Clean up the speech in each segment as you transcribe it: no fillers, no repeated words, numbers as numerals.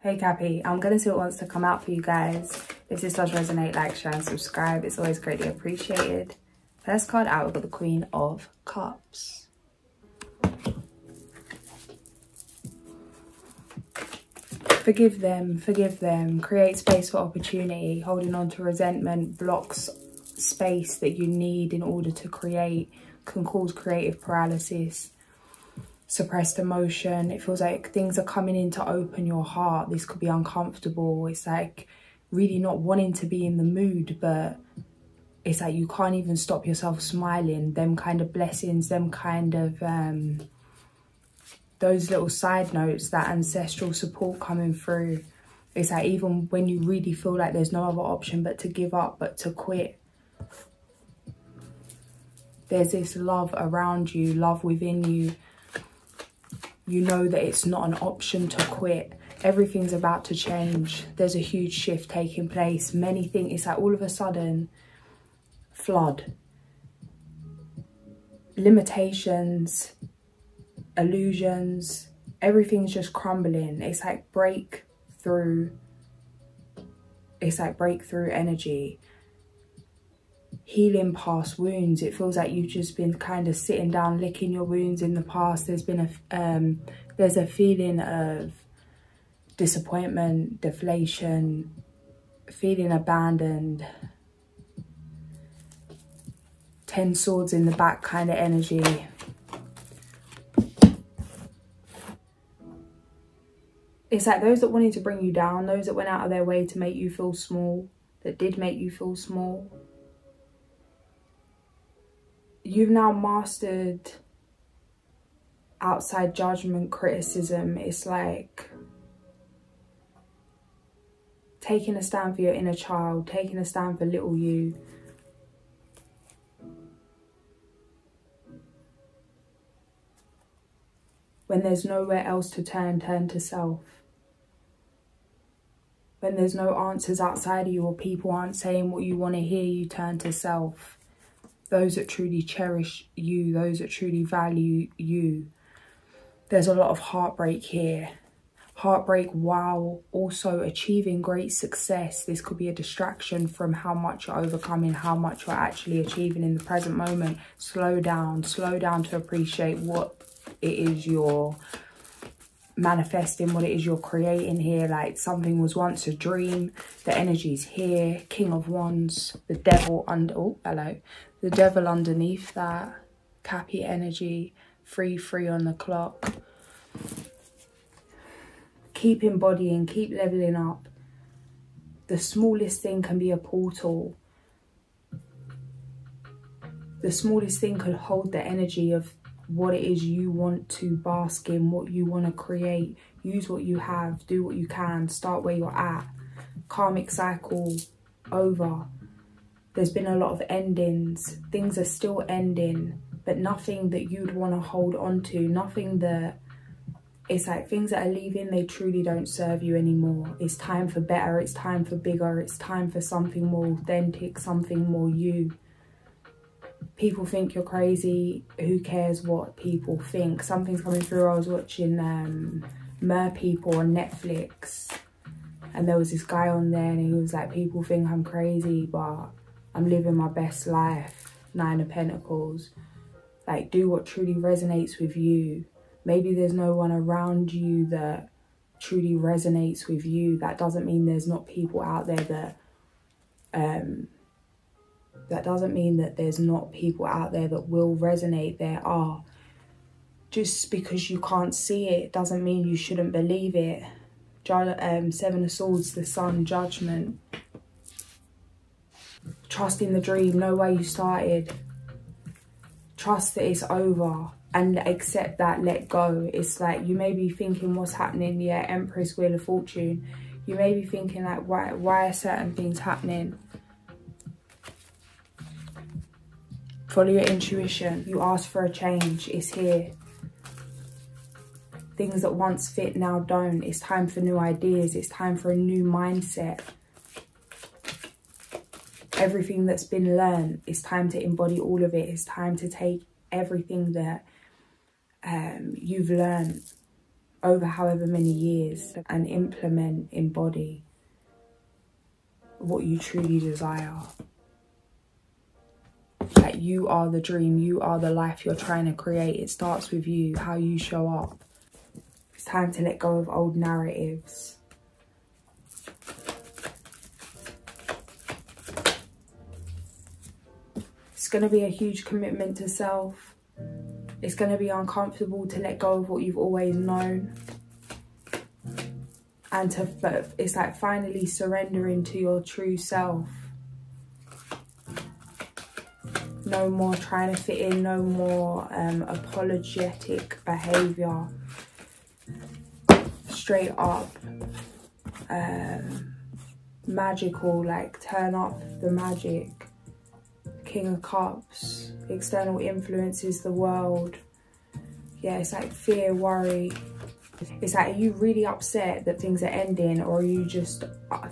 Hey Cappy, I'm going to see what wants to come out for you guys. If this does resonate, like, share and subscribe. It's always greatly appreciated. First card out, we've got the Queen of Cups. Forgive them, create space for opportunity. Holding on to resentment blocks space that you need in order to create, can cause creative paralysis, suppressed emotion. It feels like things are coming in to open your heart. This could be uncomfortable. It's like really not wanting to be in the mood, but it's like you can't even stop yourself smiling. Them kind of blessings, them kind of those little side notes, that ancestral support coming through. It's like even when you really feel like there's no other option but to give up, but to quit, there's this love around you, love within you. You know that it's not an option to quit. Everything's about to change. There's a huge shift taking place. Many things, it's like all of a sudden, flood. Limitations, illusions, everything's just crumbling. It's like breakthrough. It's like breakthrough energy. Healing past wounds. It feels like you've just been kind of sitting down, licking your wounds in the past. There's been there's a feeling of disappointment, deflation, feeling abandoned. 10 swords in the back kind of energy. It's like those that wanted to bring you down, those that went out of their way to make you feel small, that did make you feel small. You've now mastered outside judgment, criticism. It's like taking a stand for your inner child, taking a stand for little you. When there's nowhere else to turn, turn to self. When there's no answers outside of you or people aren't saying what you want to hear, you turn to self. Those that truly cherish you, those that truly value you. There's a lot of heartbreak here. Heartbreak while also achieving great success. This could be a distraction from how much you're overcoming, how much you're actually achieving in the present moment. Slow down to appreciate what it is you're manifesting, what it is you're creating here. Like something was once a dream. The energy's here. King of Wands, the devil under, oh hello, the devil underneath that. Cappy energy, 3-3 on the clock. Keep embodying, keep leveling up. The smallest thing can be a portal. The smallest thing could hold the energy of what it is you want to bask in, what you want to create. Use what you have, do what you can, start where you're at. Karmic cycle over. There's been a lot of endings. Things are still ending, but nothing that you'd want to hold on to. Nothing that, it's like things that are leaving, they truly don't serve you anymore. It's time for better, it's time for bigger, it's time for something more authentic, something more you. People think you're crazy. Who cares what people think? Something's coming through. I was watching Mer People on Netflix, and there was this guy on there and he was like, people think I'm crazy, but I'm living my best life. 9 of Pentacles. Like, do what truly resonates with you. Maybe there's no one around you that truly resonates with you. That doesn't mean there's not people out there that doesn't mean that there's not people out there that will resonate. There are. Just because you can't see it doesn't mean you shouldn't believe it. 7 of Swords, the Sun, Judgment. Trust in the dream. Know why you started. Trust that it's over. And accept that. Let go. It's like you may be thinking what's happening. Yeah, Empress, Wheel of Fortune. You may be thinking like, why are certain things happening? Follow your intuition. You ask for a change. It's here. Things that once fit now don't. It's time for new ideas. It's time for a new mindset. Everything that's been learned, it's time to embody all of it. It's time to take everything that you've learned over however many years, and implement, embody what you truly desire. Like, you are the dream, you are the life you're trying to create. It starts with you, how you show up. It's time to let go of old narratives. It's going to be a huge commitment to self. It's going to be uncomfortable to let go of what you've always known. And it's like finally surrendering to your true self. No more trying to fit in, no more apologetic behaviour. Straight up magical, like turn up the magic. King of Cups, external influences, the world. Yeah, it's like fear, worry. It's like, are you really upset that things are ending, or are you just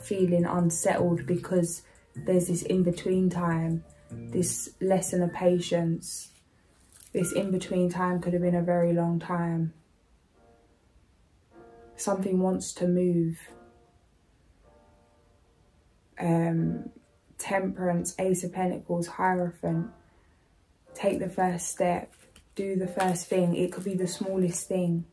feeling unsettled because there's this in-between time, this lesson of patience? This in-between time could have been a very long time. Something wants to move. Temperance, Ace of Pentacles, Hierophant. Take the first step. Do the first thing. It could be the smallest thing.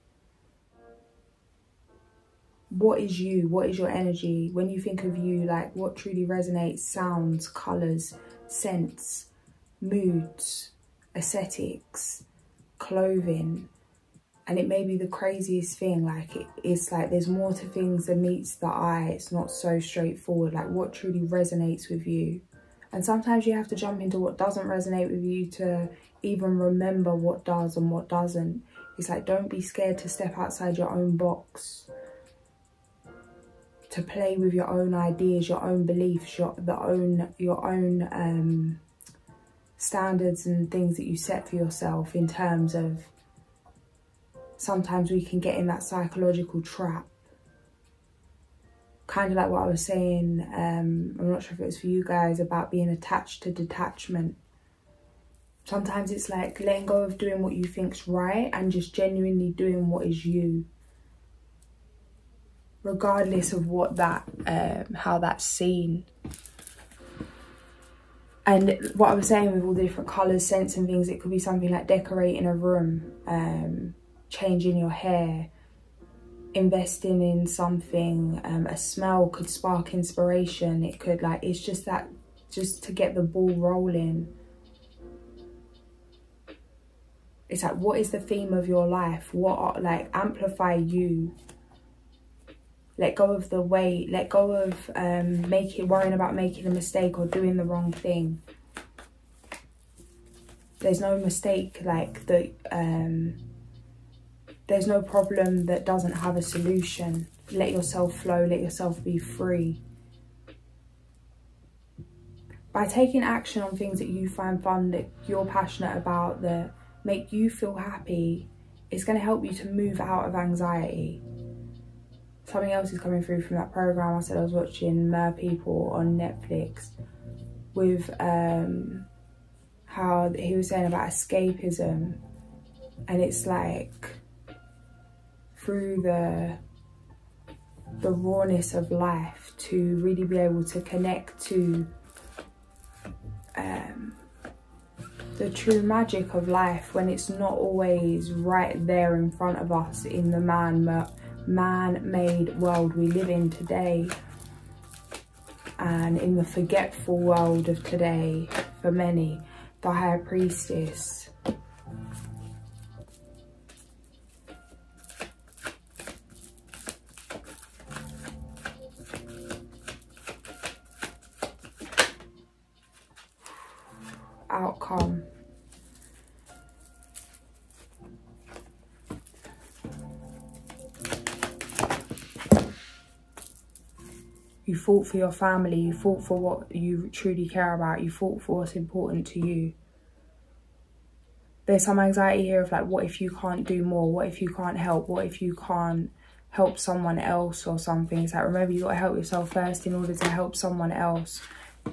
What is you? What is your energy? When you think of you, like, what truly resonates? Sounds, colours, scents, moods, aesthetics, clothing. And it may be the craziest thing, like it's like there's more to things than meets the eye. It's not so straightforward, like what truly resonates with you. And sometimes you have to jump into what doesn't resonate with you to even remember what does and what doesn't. It's like, don't be scared to step outside your own box. To play with your own ideas, your own beliefs, your own standards and things that you set for yourself, in terms of sometimes we can get in that psychological trap. Kind of like what I was saying, I'm not sure if it was for you guys, about being attached to detachment. Sometimes it's like letting go of doing what you think's right and just genuinely doing what is you. Regardless of what that, how that's seen. And what I was saying with all the different colours, scents and things, it could be something like decorating a room, changing your hair, investing in something. A smell could spark inspiration. It could, like, it's just that, just to get the ball rolling. It's like, what is the theme of your life? What, like, amplify you. Let go of the weight. Let go of worrying about making a mistake or doing the wrong thing. There's no mistake, like, the there's no problem that doesn't have a solution. Let yourself flow, let yourself be free. By taking action on things that you find fun, that you're passionate about, that make you feel happy, it's going to help you to move out of anxiety. Something else is coming through from that program I said I was watching, Mer People on Netflix, with how he was saying about escapism. And it's like, through the rawness of life, to really be able to connect to the true magic of life, when it's not always right there in front of us in the man-made world we live in today, and in the forgetful world of today. For many, the High Priestess. Outcome. You fought for your family, you fought for what you truly care about, you fought for what's important to you. There's some anxiety here of like, what if you can't do more? What if you can't help? What if you can't help someone else or something? It's like, remember, you got to help yourself first in order to help someone else.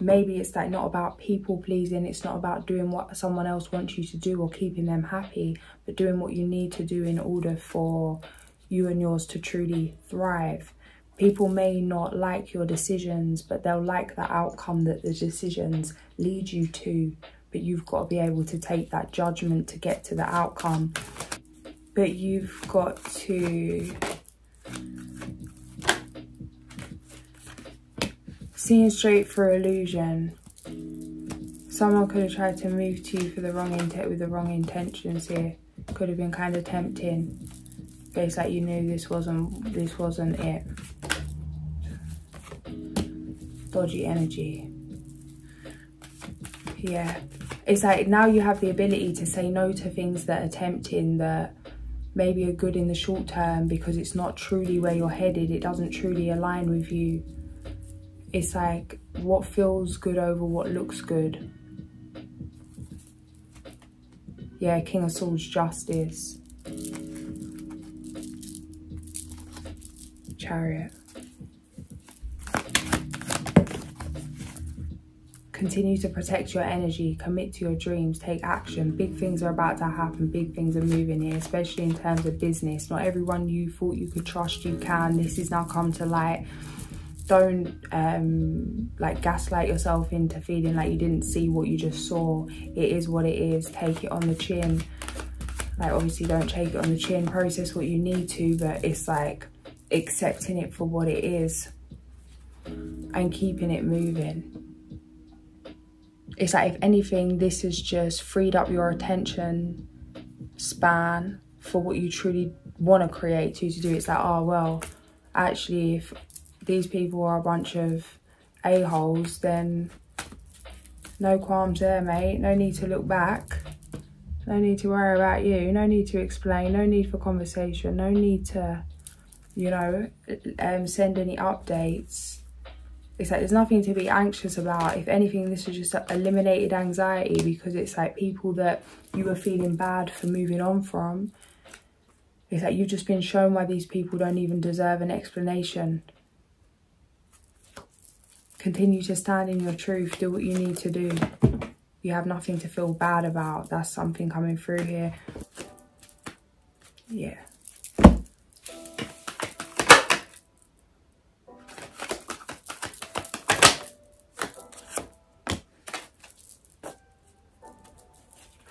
Maybe it's like not about people pleasing, it's not about doing what someone else wants you to do or keeping them happy, but doing what you need to do in order for you and yours to truly thrive. People may not like your decisions, but they'll like the outcome that the decisions lead you to. But you've got to be able to take that judgment to get to the outcome. But you've got to... Seeing straight through illusion. Someone could have tried to move to you for the with the wrong intentions here. Could have been kind of tempting. But it's like you knew this wasn't it. Dodgy energy. Yeah. It's like now you have the ability to say no to things that are tempting, that maybe are good in the short term, because it's not truly where you're headed. It doesn't truly align with you. It's like what feels good over what looks good. Yeah, King of Swords, justice. Chariot. Continue to protect your energy, commit to your dreams, take action. Big things are about to happen, big things are moving here, especially in terms of business. Not everyone you thought you could trust, you can. This has now come to light. Don't like gaslight yourself into feeling like you didn't see what you just saw. It is what it is. Take it on the chin. Like, obviously don't take it on the chin, process what you need to, but it's like accepting it for what it is and keeping it moving. It's like, if anything, this has just freed up your attention span for what you truly want to create to do. It's like, oh, well, actually, if these people are a bunch of a-holes, then no qualms there, mate. No need to look back. No need to worry about you. No need to explain. No need for conversation. No need to, you know, send any updates. It's like there's nothing to be anxious about. If anything, this is just eliminated anxiety, because it's like people that you were feeling bad for moving on from. It's like you've just been shown why these people don't even deserve an explanation. Continue to stand in your truth. Do what you need to do. You have nothing to feel bad about. That's something coming through here. Yeah.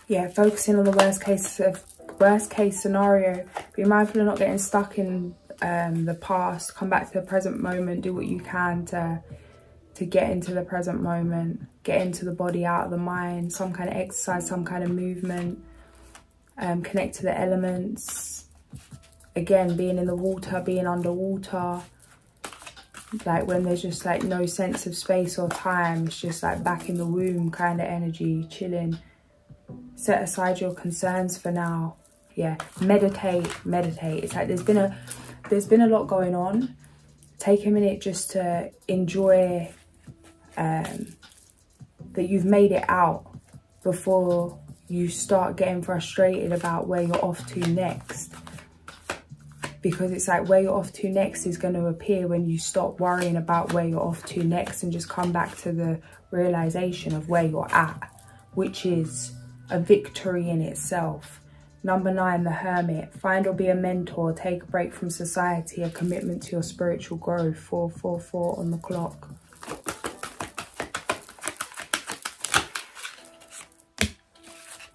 Yeah, focusing on the worst case scenario. Be mindful of not getting stuck in the past. Come back to the present moment. Do what you can to get into the present moment. Get into the body, out of the mind. Some kind of exercise, some kind of movement. Connect to the elements. Again, being in the water, being underwater. Like when there's just like no sense of space or time. It's just like back in the womb kind of energy, chilling. Set aside your concerns for now. Yeah, meditate. It's like there's been a lot going on. Take a minute just to enjoy that you've made it out before you start getting frustrated about where you're off to next. Because it's like where you're off to next is going to appear when you stop worrying about where you're off to next and just come back to the realization of where you're at, which is a victory in itself. Number 9, the Hermit. Find or be a mentor. Take a break from society. A commitment to your spiritual growth. 444 on the clock.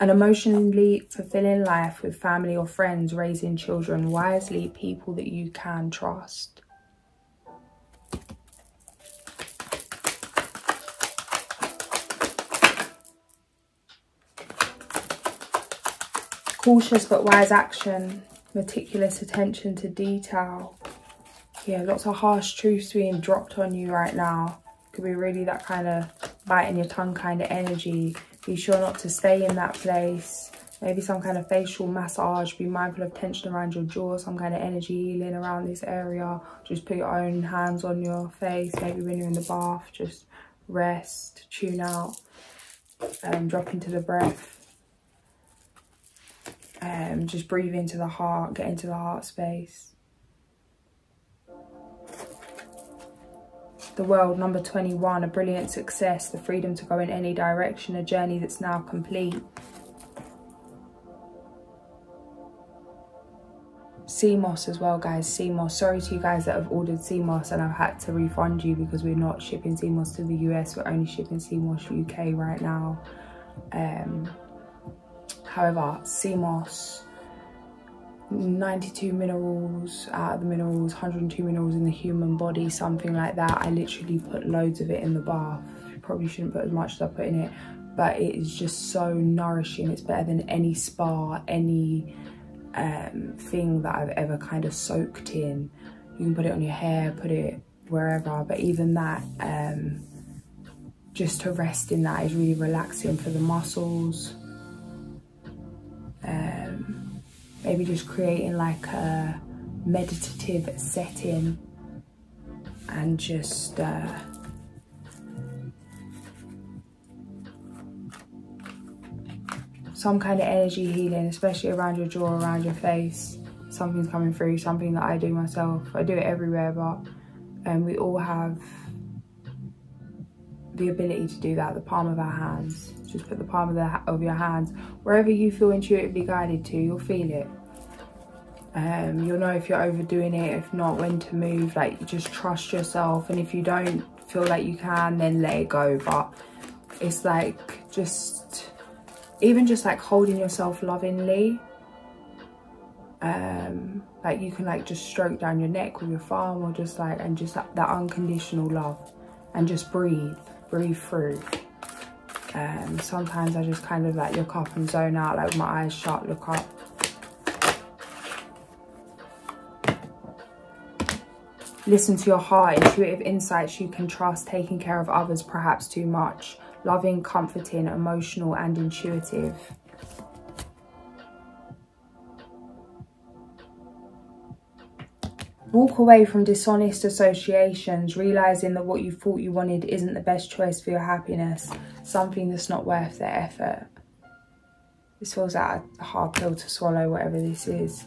An emotionally fulfilling life with family or friends. Raising children wisely. People that you can trust. Cautious but wise action, meticulous attention to detail. Yeah, lots of harsh truths being dropped on you right now. Could be really that kind of biting your tongue kind of energy. Be sure not to stay in that place. Maybe some kind of facial massage. Be mindful of tension around your jaw, some kind of energy healing around this area. Just put your own hands on your face. Maybe when you're in the bath, just rest, tune out, drop into the breath. Just breathe into the heart, get into the heart space. The World, number 21, a brilliant success, the freedom to go in any direction, a journey that's now complete. sea moss as well, guys. Sea moss. Sorry to you guys that have ordered sea moss and I've had to refund you because we're not shipping sea moss to the US. We're only shipping sea moss UK right now. However, sea moss, 92 minerals out of the minerals, 102 minerals in the human body, something like that. I literally put loads of it in the bath. Probably shouldn't put as much as I put in it, but it is just so nourishing. It's better than any spa, any thing that I've ever kind of soaked in. You can put it on your hair, put it wherever, but even that, just to rest in that is really relaxing for the muscles. Maybe just creating like a meditative setting and just some kind of energy healing, especially around your jaw, around your face. Something's coming through, something that I do myself. I do it everywhere, but we all have the ability to do that. The palm of our hands. Just put the palm of your hands wherever you feel intuitively guided to. You'll feel it. You'll know if you're overdoing it, if not, when to move. Like, just trust yourself, and if you don't feel like you can, then let it go. But it's like just even just like holding yourself lovingly. Like you can like just stroke down your neck with your thumb, or just like, and just that unconditional love, and just breathe through. Sometimes I just kind of like look up and zone out, like with my eyes shut, look up. Listen to your heart, intuitive insights you can trust, taking care of others perhaps too much, loving, comforting, emotional and intuitive. Walk away from dishonest associations, realising that what you thought you wanted isn't the best choice for your happiness, something that's not worth the effort. This feels like a hard pill to swallow, whatever this is.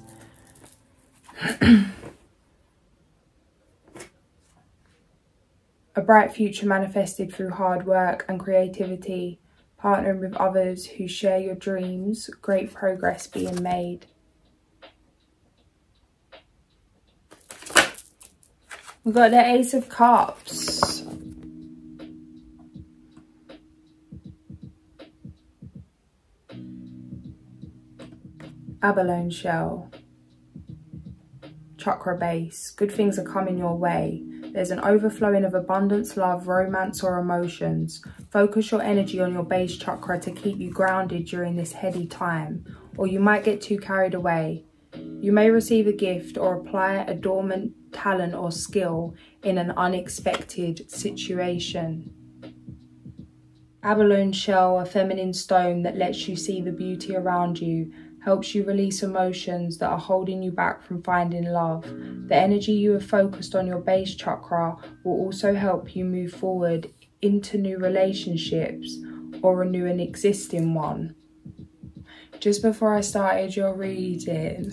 A bright future manifested through hard work and creativity, partnering with others who share your dreams, great progress being made. We've got the Ace of Cups. Abalone shell. Chakra base. Good things are coming your way. There's an overflowing of abundance, love, romance or emotions. Focus your energy on your base chakra to keep you grounded during this heady time, or you might get too carried away. You may receive a gift or apply a dormant talent or skill in an unexpected situation. Abalone shell, a feminine stone that lets you see the beauty around you, helps you release emotions that are holding you back from finding love. The energy you have focused on your base chakra will also help you move forward into new relationships or renew an existing one. Just before I started your reading,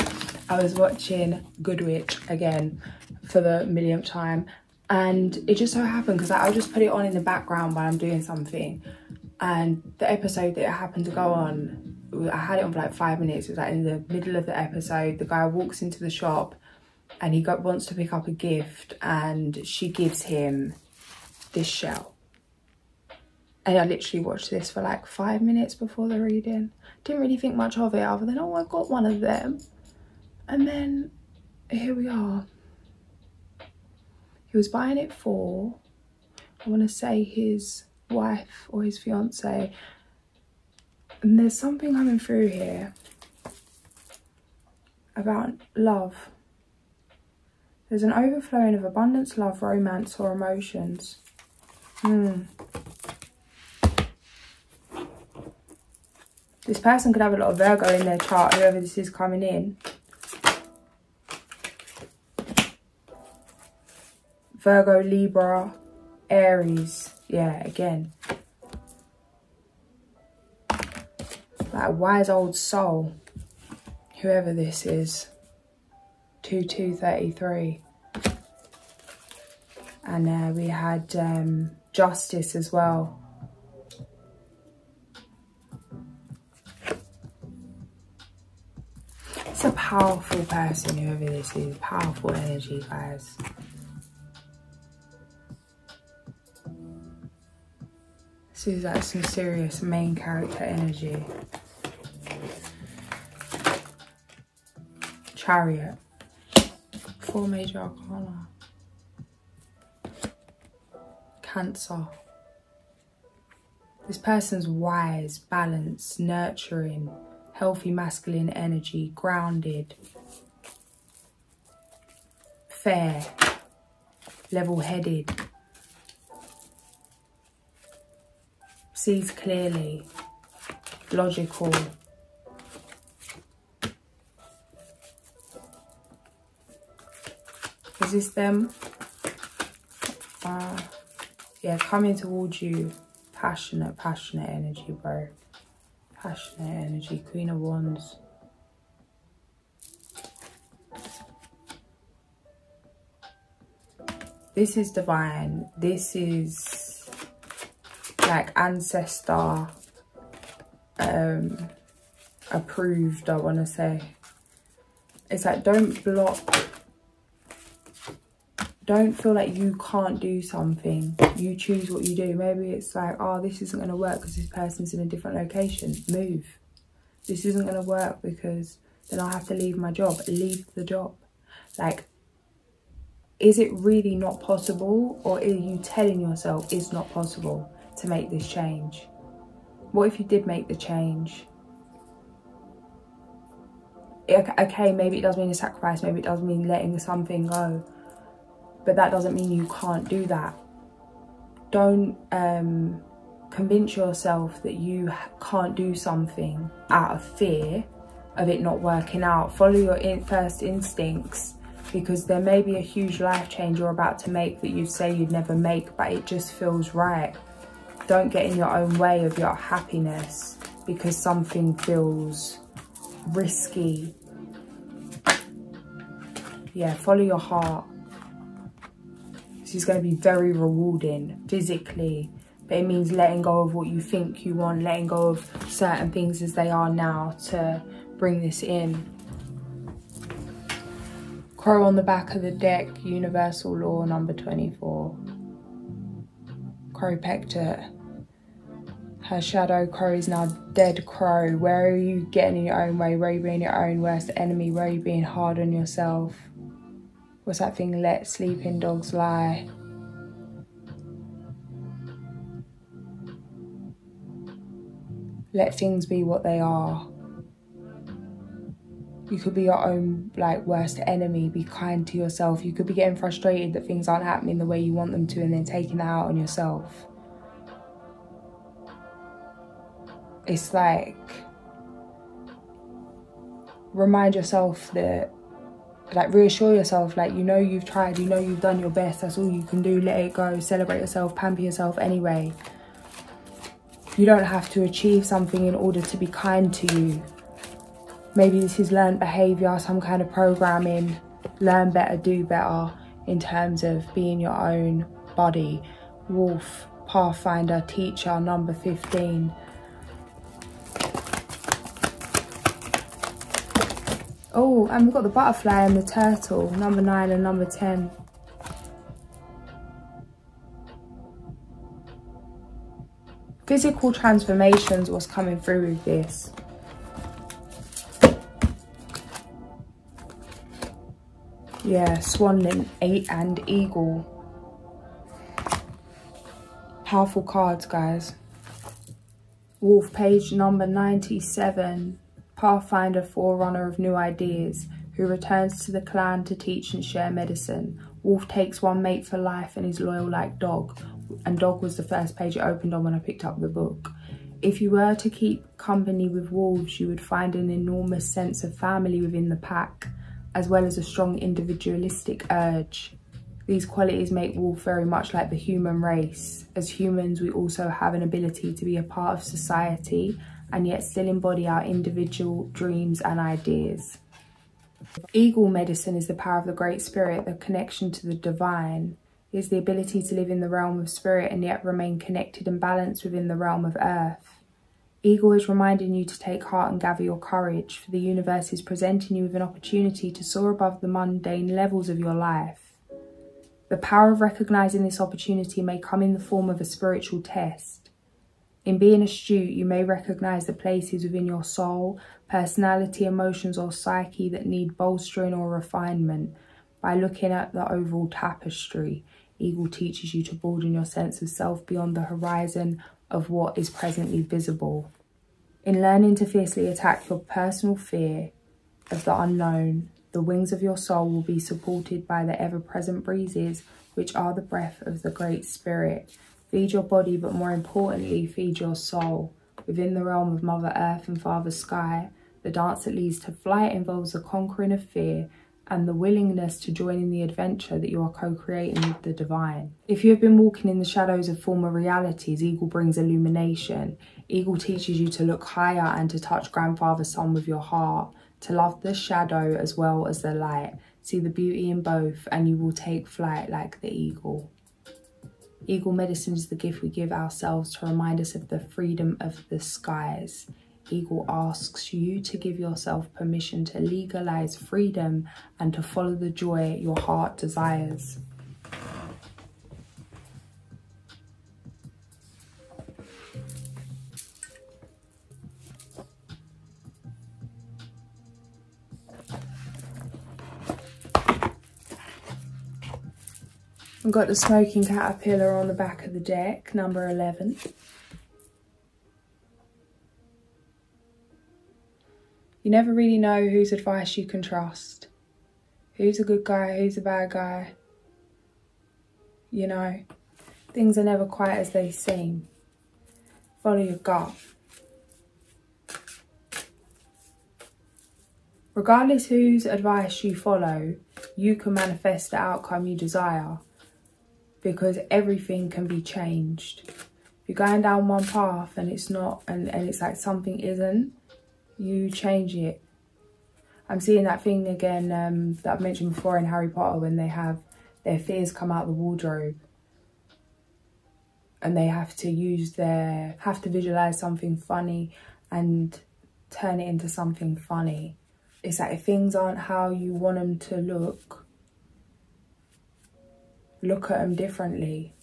I was watching Good Witch again for the millionth time, and it just so happened because I'll just put it on in the background while I'm doing something, and the episode that it happened to go on, I had it on for like 5 minutes. It was like in the middle of the episode, the guy walks into the shop and he wants to pick up a gift, and she gives him this shell. And I literally watched this for like 5 minutes before the reading. Didn't really think much of it other than, oh, I got one of them. And then here we are. He was buying it for, I want to say, his wife or his fiance. And there's something coming through here about love. There's an overflowing of abundance, love, romance or emotions. This person could have a lot of Virgo in their chart, whoever this is coming in. Virgo, Libra, Aries. Yeah, again. Like a wise old soul, whoever this is. 2233. And we had Justice as well. It's a powerful person, whoever this is. Powerful energy, guys. This is like some serious main character energy. Chariot. 4 major arcana. Cancer. This person's wise, balanced, nurturing, healthy masculine energy, grounded, fair, level-headed, sees clearly, logical. Is this them? Yeah, coming towards you. Passionate energy, bro. Passionate energy. Queen of Wands. This is divine. This is like ancestor approved, I want to say. It's like, don't block. Don't feel like you can't do something. You choose what you do. Maybe it's like, oh, this isn't going to work because this person's in a different location. Move. This isn't going to work because then I'll have to leave my job. Leave the job. Like, is it really not possible? Or are you telling yourself it's not possible to make this change? What if you did make the change? Okay, maybe it does mean a sacrifice. Maybe it does mean letting something go. But that doesn't mean you can't do that. Don't convince yourself that you can't do something out of fear of it not working out. Follow your first instincts, because there may be a huge life change you're about to make that you'd say you'd never make, but it just feels right. Don't get in your own way of your happiness because something feels risky. Yeah, follow your heart. This is going to be very rewarding physically, but it means letting go of what you think you want, letting go of certain things as they are now to bring this in. Crow on the back of the deck, universal law number 24. Crow pecked it. Her shadow crow is now dead crow. Where are you getting in your own way? Where are you being your own worst enemy? Where are you being hard on yourself? What's that thing? Let sleeping dogs lie. Let things be what they are. You could be your own like worst enemy. Be kind to yourself. You could be getting frustrated that things aren't happening the way you want them to and then taking that out on yourself. It's like, remind yourself that, like, reassure yourself, like, you know you've tried, you know you've done your best, that's all you can do. Let it go, celebrate yourself, pamper yourself anyway. You don't have to achieve something in order to be kind to you. Maybe this is learned behaviour, some kind of programming. Learn better, do better in terms of being your own body. Wolf, Pathfinder, teacher, number 15. Oh, and we've got the butterfly and the turtle, number 9 and number 10. Physical transformations was coming through with this. Yeah, swan and eagle. Powerful cards, guys. Wolf, page number 97. Pathfinder, forerunner of new ideas, who returns to the clan to teach and share medicine. Wolf takes one mate for life and is loyal like dog. And dog was the first page it opened on when I picked up the book. If you were to keep company with wolves, you would find an enormous sense of family within the pack, as well as a strong individualistic urge. These qualities make wolf very much like the human race. As humans, we also have an ability to be a part of society and yet still embody our individual dreams and ideas. Eagle medicine is the power of the Great Spirit, the connection to the divine. It is the ability to live in the realm of spirit and yet remain connected and balanced within the realm of earth. Eagle is reminding you to take heart and gather your courage, for the universe is presenting you with an opportunity to soar above the mundane levels of your life. The power of recognizing this opportunity may come in the form of a spiritual test. In being astute, you may recognize the places within your soul, personality, emotions, or psyche that need bolstering or refinement. By looking at the overall tapestry, Eagle teaches you to broaden your sense of self beyond the horizon of what is presently visible. In learning to fiercely attack your personal fear of the unknown, the wings of your soul will be supported by the ever-present breezes, which are the breath of the Great Spirit. Feed your body, but more importantly, feed your soul. Within the realm of Mother Earth and Father Sky, the dance that leads to flight involves the conquering of fear and the willingness to join in the adventure that you are co-creating with the divine. If you have been walking in the shadows of former realities, Eagle brings illumination. Eagle teaches you to look higher and to touch Grandfather Sun with your heart, to love the shadow as well as the light. See the beauty in both, and you will take flight like the eagle. Eagle medicine is the gift we give ourselves to remind us of the freedom of the skies. Eagle asks you to give yourself permission to legalize freedom and to follow the joy your heart desires. I've got the smoking caterpillar on the back of the deck, number 11. You never really know whose advice you can trust. Who's a good guy, who's a bad guy. You know, things are never quite as they seem. Follow your gut. Regardless whose advice you follow, you can manifest the outcome you desire, because everything can be changed. If you're going down one path and it's not, and it's like something isn't, you change it. I'm seeing that thing again that I've mentioned before in Harry Potter, when they have their fears come out the wardrobe and they have to visualize something funny and turn it into something funny. It's like if things aren't how you want them to look at them differently.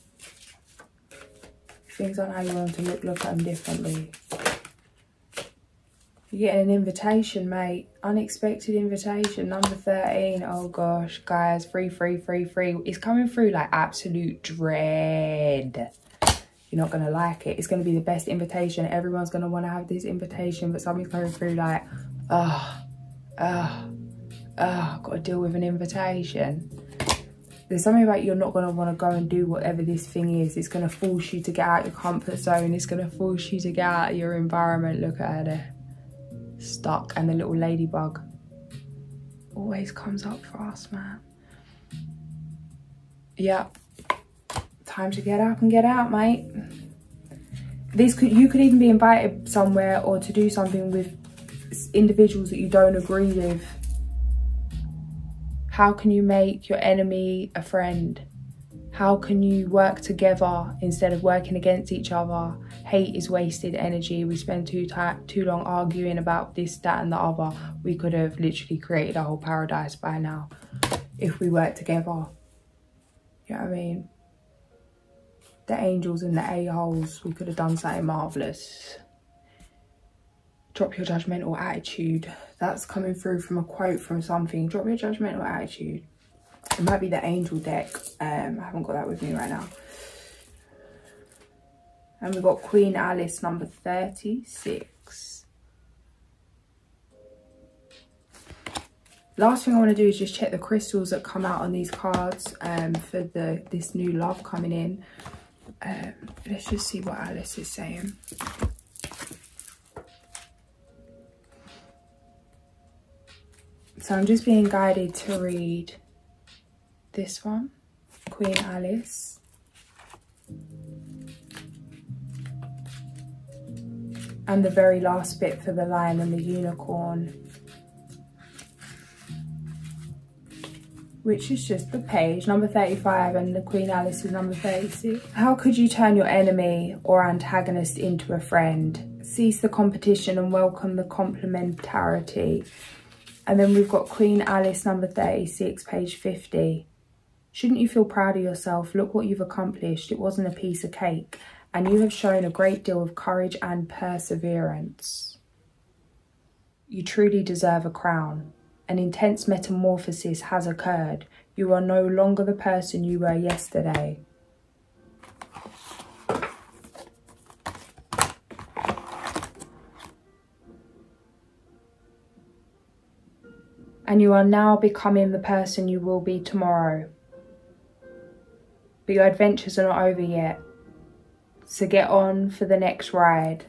If things aren't how you want them to look at them differently. You're getting an invitation, mate. Unexpected invitation, number 13. Oh gosh, guys, free. It's coming through like absolute dread. You're not gonna like it. It's gonna be the best invitation. Everyone's gonna want to have this invitation, but something's coming through like, gotta deal with an invitation. There's something about you're not gonna want to go and do whatever this thing is. It's gonna force you to get out your comfort zone. It's gonna force you to get out of your environment. Look at her there. Stuck, and the little ladybug always comes up for us, man. Yep, time to get up and get out, mate. You could even be invited somewhere or to do something with individuals that you don't agree with. How can you make your enemy a friend? How can you work together instead of working against each other? Hate is wasted energy. We spend too long arguing about this, that, and the other. We could have literally created a whole paradise by now if we worked together. You know what I mean? The angels and the a-holes, we could have done something marvellous. Drop your judgmental attitude. That's coming through from a quote from something. Drop your judgmental attitude. It might be the angel deck. I haven't got that with me right now. And we've got Queen Alice, number 36. Last thing I want to do is just check the crystals that come out on these cards for this new love coming in. Let's just see what Alice is saying. So I'm just being guided to read this one, Queen Alice. And the very last bit for the lion and the unicorn, which is just the page, number 35, and the Queen Alice is number 36. How could you turn your enemy or antagonist into a friend? Cease the competition and welcome the complementarity. And then we've got Queen Alice, number 36, page 50. Shouldn't you feel proud of yourself? Look what you've accomplished. It wasn't a piece of cake. And you have shown a great deal of courage and perseverance. You truly deserve a crown. An intense metamorphosis has occurred. You are no longer the person you were yesterday. And you are now becoming the person you will be tomorrow. But your adventures are not over yet. So get on for the next ride.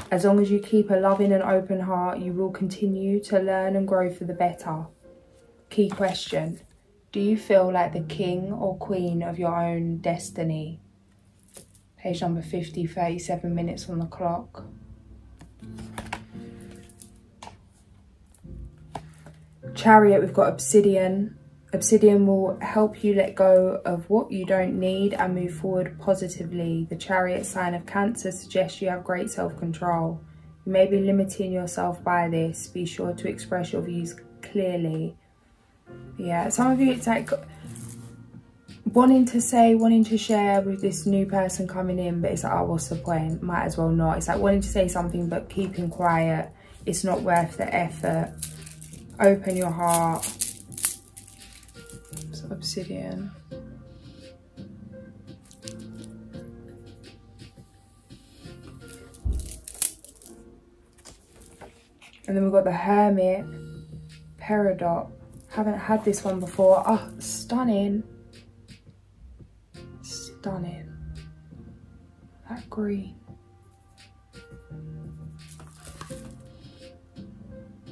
As long as you keep a loving and open heart, you will continue to learn and grow for the better. Key question. Do you feel like the king or queen of your own destiny? Page number 50, 37 minutes on the clock. Chariot, we've got Obsidian. Obsidian will help you let go of what you don't need and move forward positively. The Chariot sign of Cancer suggests you have great self-control. You may be limiting yourself by this. Be sure to express your views clearly. Yeah, some of you, it's like wanting to say, wanting to share with this new person coming in, but it's like, oh, what's the point? Might as well not. It's like wanting to say something but keeping quiet. It's not worth the effort. Open your heart. It's Obsidian. And then we've got the Hermit, Peridot. Haven't had this one before. Oh, stunning. Stunning. That green.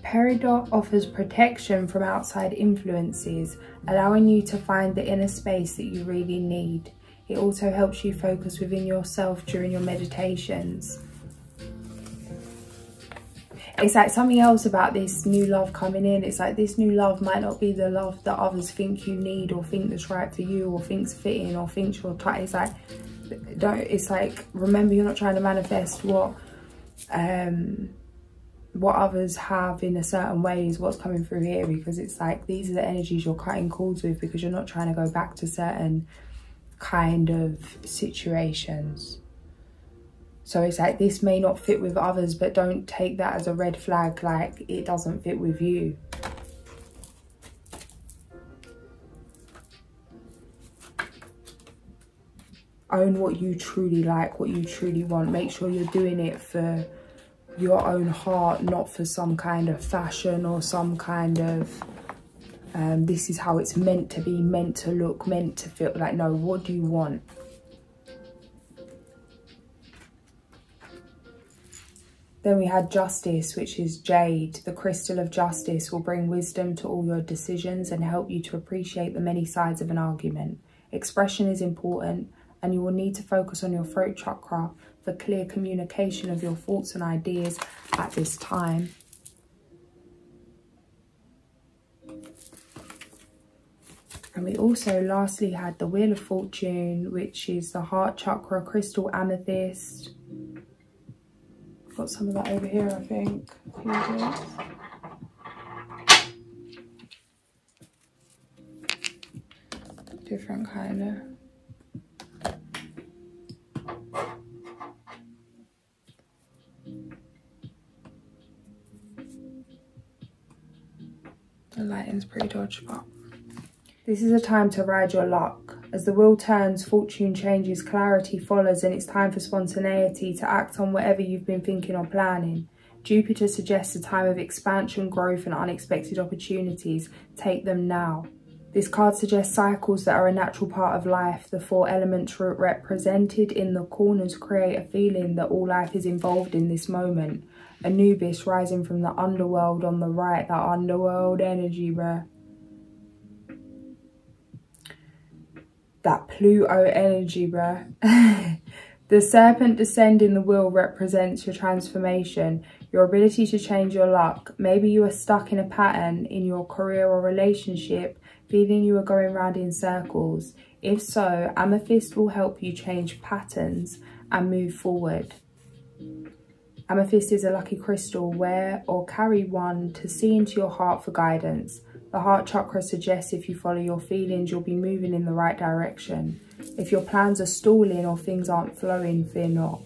Peridot offers protection from outside influences, allowing you to find the inner space that you really need. It also helps you focus within yourself during your meditations. It's like something else about this new love coming in. It's like this new love might not be the love that others think you need or think that's right for you or thinks fitting or thinks you're tight. It's like, it's like, remember, you're not trying to manifest what others have in a certain way is what's coming through here, because it's like these are the energies you're cutting cords with, because you're not trying to go back to certain kind of situations. So it's like this may not fit with others, but don't take that as a red flag, like it doesn't fit with you. Own what you truly like, what you truly want. Make sure you're doing it for your own heart, not for some kind of fashion or some kind of this is how it's meant to be, meant to look, meant to feel. Like, no, what do you want? Then we had Justice, which is Jade. The crystal of justice will bring wisdom to all your decisions and help you to appreciate the many sides of an argument. Expression is important, and you will need to focus on your throat chakra for clear communication of your thoughts and ideas at this time. And we also lastly had the Wheel of Fortune, which is the heart chakra, crystal amethyst. Got some of that over here, I think. Here it is. Different kind of. The lighting's pretty dodgy, but this is a time to ride your luck. As the wheel turns, fortune changes, clarity follows, and it's time for spontaneity to act on whatever you've been thinking or planning. Jupiter suggests a time of expansion, growth, and unexpected opportunities. Take them now. This card suggests cycles that are a natural part of life. The 4 elements represented in the corners create a feeling that all life is involved in this moment. Anubis rising from the underworld on the right, that underworld energy, bruh. That Pluto energy, bruh. The serpent descending the wheel represents your transformation, your ability to change your luck. Maybe you are stuck in a pattern in your career or relationship, feeling you are going round in circles. If so, Amethyst will help you change patterns and move forward. Amethyst is a lucky crystal. Wear or carry one to see into your heart for guidance. The heart chakra suggests if you follow your feelings, you'll be moving in the right direction. If your plans are stalling or things aren't flowing, fear not.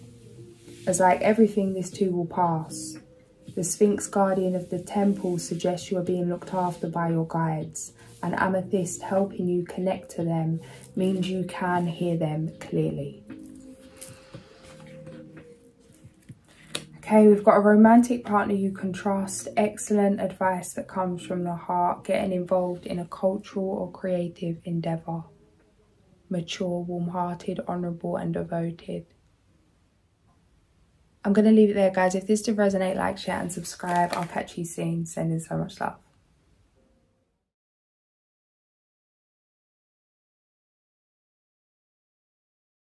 As like everything, this too will pass. The Sphinx guardian of the temple suggests you are being looked after by your guides. And Amethyst helping you connect to them means you can hear them clearly. Okay, we've got a romantic partner you can trust. Excellent advice that comes from the heart. Getting involved in a cultural or creative endeavour. Mature, warm-hearted, honourable and devoted. I'm going to leave it there, guys. If this did resonate, like, share and subscribe. I'll catch you soon. Sending so much love.